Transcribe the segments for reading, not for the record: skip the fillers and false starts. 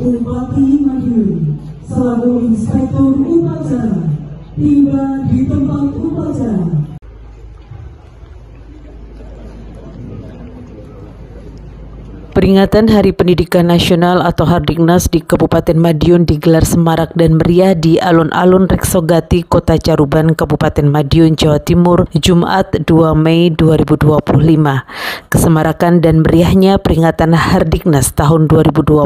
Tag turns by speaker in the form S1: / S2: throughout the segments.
S1: Bupati Madiun selaku Inspektur Upacara tiba di tempat upacara.
S2: Peringatan Hari Pendidikan Nasional atau Hardiknas di Kabupaten Madiun digelar semarak dan meriah di alun-alun Reksogati, Kota Caruban, Kabupaten Madiun, Jawa Timur, Jumat 2 Mei 2025. Kesemarakan dan meriahnya peringatan Hardiknas tahun 2025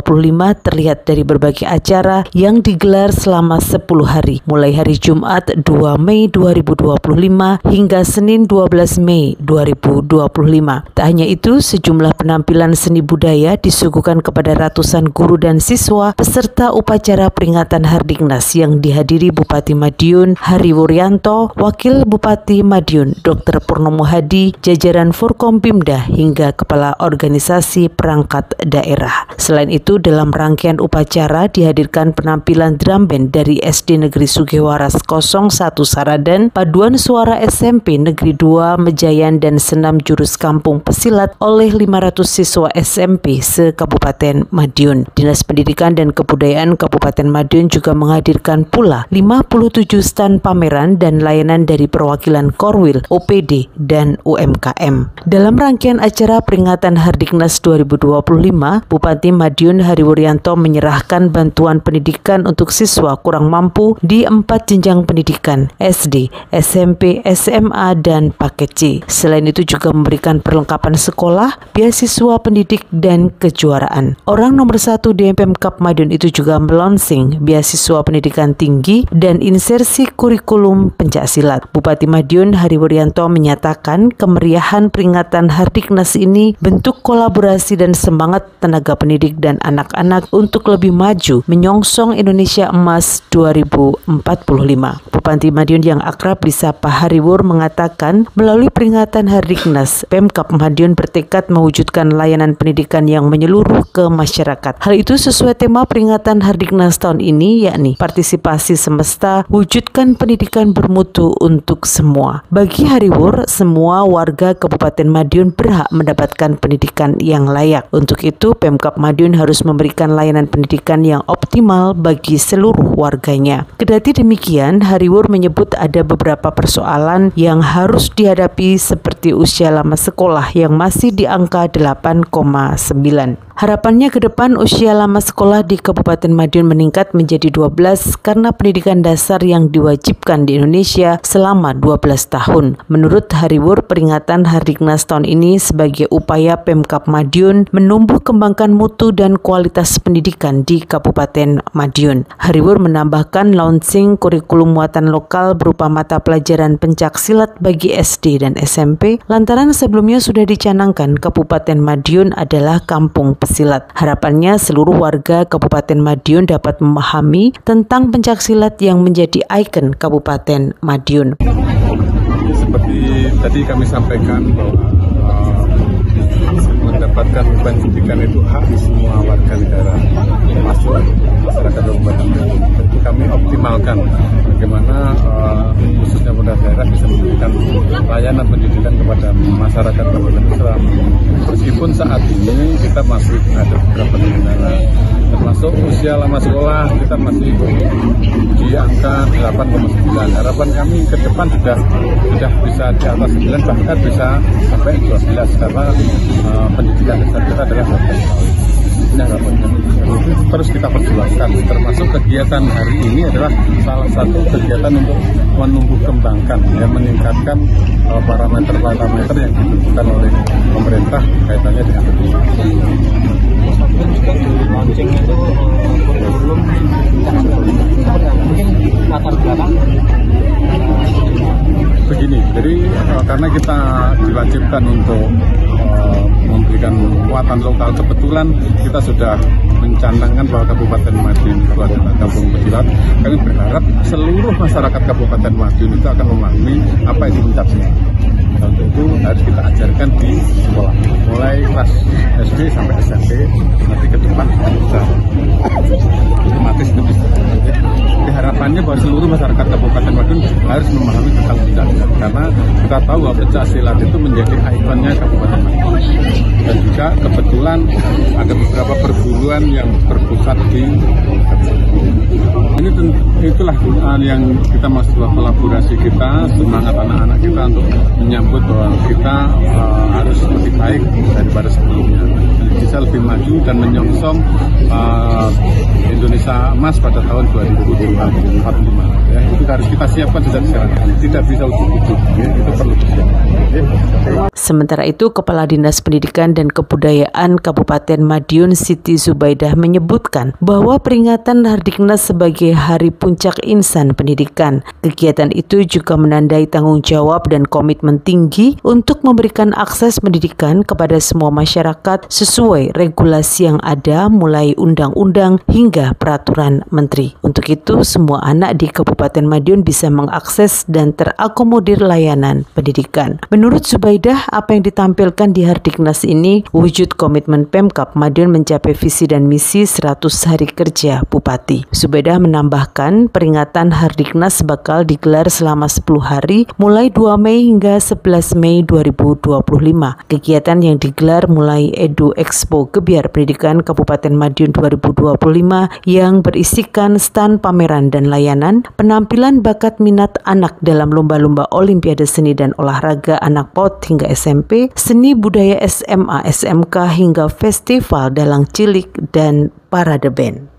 S2: terlihat dari berbagai acara yang digelar selama 10 hari, mulai hari Jumat 2 Mei 2025 hingga Senin 12 Mei 2025. Tak hanya itu, sejumlah penampilan seni budaya disuguhkan kepada ratusan guru dan siswa peserta upacara peringatan Hardiknas yang dihadiri Bupati Madiun Hari Wuryanto, Wakil Bupati Madiun Dr. Purnomo Hadi, jajaran Forkompimda hingga kepala organisasi perangkat daerah. Selain itu, dalam rangkaian upacara dihadirkan penampilan drum band dari SD Negeri Sugewaras 01 Saradan, paduan suara SMP Negeri 2 Mejayan dan senam jurus kampung pesilat oleh 500 siswa SMP se-Kabupaten Madiun. Dinas Pendidikan dan Kebudayaan Kabupaten Madiun juga menghadirkan pula 57 stand pameran dan layanan dari perwakilan Korwil, OPD, dan UMKM. Dalam rangkaian acara peringatan Hardiknas 2025, Bupati Madiun Hari Wuryanto menyerahkan bantuan pendidikan untuk siswa kurang mampu di 4 jenjang pendidikan, SD, SMP, SMA, dan paket C. Selain itu juga memberikan perlengkapan sekolah, beasiswa pendidik, dan kejuaraan. Orang nomor 1 di Pemkab Madiun itu juga melonsing beasiswa pendidikan tinggi dan insersi kurikulum pencaksilat. Bupati Madiun Hari Wuryanto menyatakan kemeriahan peringatan Hardiknas ini bentuk kolaborasi dan semangat tenaga pendidik dan anak-anak untuk lebih maju menyongsong Indonesia Emas 2045. Bupati Madiun yang akrab disapa Hari Wur mengatakan melalui peringatan Hardiknas, Pemkab Madiun bertekad mewujudkan layanan pendidikan yang menyeluruh ke masyarakat. Hal itu sesuai tema peringatan Hardiknas tahun ini, yakni partisipasi semesta, wujudkan pendidikan bermutu untuk semua. Bagi Hari Wur, semua warga Kabupaten Madiun berhak mendapatkan pendidikan yang layak. Untuk itu, Pemkab Madiun harus memberikan layanan pendidikan yang optimal bagi seluruh warganya. Kedati demikian, Hari Wur menyebut ada beberapa persoalan yang harus dihadapi seperti usia lama sekolah yang masih di angka 8,9. Harapannya ke depan usia lama sekolah di Kabupaten Madiun meningkat menjadi 12 karena pendidikan dasar yang diwajibkan di Indonesia selama 12 tahun. Menurut Hari Wur, peringatan Hardiknas tahun ini sebagai upaya Pemkab Madiun menumbuh kembangkan mutu dan kualitas pendidikan di Kabupaten Madiun. Hari Wur menambahkan launching kurikulum muatan lokal berupa mata pelajaran pencaksilat bagi SD dan SMP lantaran sebelumnya sudah dicanangkan Kabupaten Madiun adalah kampung pesilat. Harapannya seluruh warga Kabupaten Madiun dapat memahami tentang pencaksilat yang menjadi ikon Kabupaten Madiun.
S3: Seperti tadi kami sampaikan bahwa mendapatkan pendidikan itu hak semua warga negara, termasuk masyarakat Kabupaten Madiun. Jadi kami optimalkan bagaimana khususnya pemerintah daerah bisa memberikan layanan pendidikan kepada masyarakat Kabupaten Madiun. Meskipun saat ini kita masih ada beberapa kendala, termasuk usia lama sekolah kita masih di angka 8,9. Harapan kami ke depan sudah bisa di atas 9, bahkan bisa sampai 12 karena pendidikan dasar kita adalah 12 tahun. Ini harapan kami. Terus kita perjuangkan, termasuk kegiatan hari ini adalah salah satu kegiatan untuk menumbuh kembangkan, meningkatkan parameter-parameter yang ditentukan oleh pemerintah kaitannya dengan pendidikan.
S4: Launching itu kurikulum mungkin latar belakang
S3: begini. Jadi karena kita diwajibkan untuk memberikan muatan lokal, kebetulan kita sudah mencanangkan bahwa Kabupaten Madiun itu adalah kampung pesilat. Kami berharap seluruh masyarakat Kabupaten Madiun itu akan memahami apa itu pencaksilat. Untuk itu harus kita ajarkan di sekolah, mulai kelas SD sampai SMP. Nanti ke depan bisa otomatis itu bisa. Jadi harapannya bahwa seluruh masyarakat Kabupaten Madiun harus memahami tentang pencak karena kita tahu bahwa pencak silat itu menjadi ikonnya Kabupaten Madiun. Dan juga kebetulan ada beberapa perguruan yang berpusat di itulah yang kita masuk kolaborasi kita, semangat anak-anak kita untuk menyambut bahwa kita harus lebih baik daripada sebelumnya, bisa lebih maju dan menyongsong Indonesia Emas pada tahun 2045. Ya, itu harus kita siapkan sejak sekarang, tidak bisa ujuk-ujuk, ya, itu perlu disiapkan. Ya.
S2: Sementara itu, Kepala Dinas Pendidikan dan Kebudayaan Kabupaten Madiun Siti Zubaidah menyebutkan bahwa peringatan Hardiknas sebagai Hari Puncak Insan Pendidikan. Kegiatan itu juga menandai tanggung jawab dan komitmen tinggi untuk memberikan akses pendidikan kepada semua masyarakat sesuai regulasi yang ada mulai undang-undang hingga peraturan menteri. Untuk itu, semua anak di Kabupaten Madiun bisa mengakses dan terakomodir layanan pendidikan. Menurut Zubaidah, apa yang ditampilkan di Hardiknas ini wujud komitmen Pemkab Madiun mencapai visi dan misi 100 hari kerja Bupati. Zubaidah menambahkan peringatan Hardiknas bakal digelar selama 10 hari mulai 2 Mei hingga 11 Mei 2025. Kegiatan yang digelar mulai Edu Expo Gebiar Pendidikan Kabupaten Madiun 2025 yang berisikan stand pameran dan layanan, penampilan bakat minat anak dalam lomba-lomba Olimpiade Seni dan Olahraga anak PAUD hingga SMP, seni budaya SMA, SMK hingga festival dalang cilik dan parade band.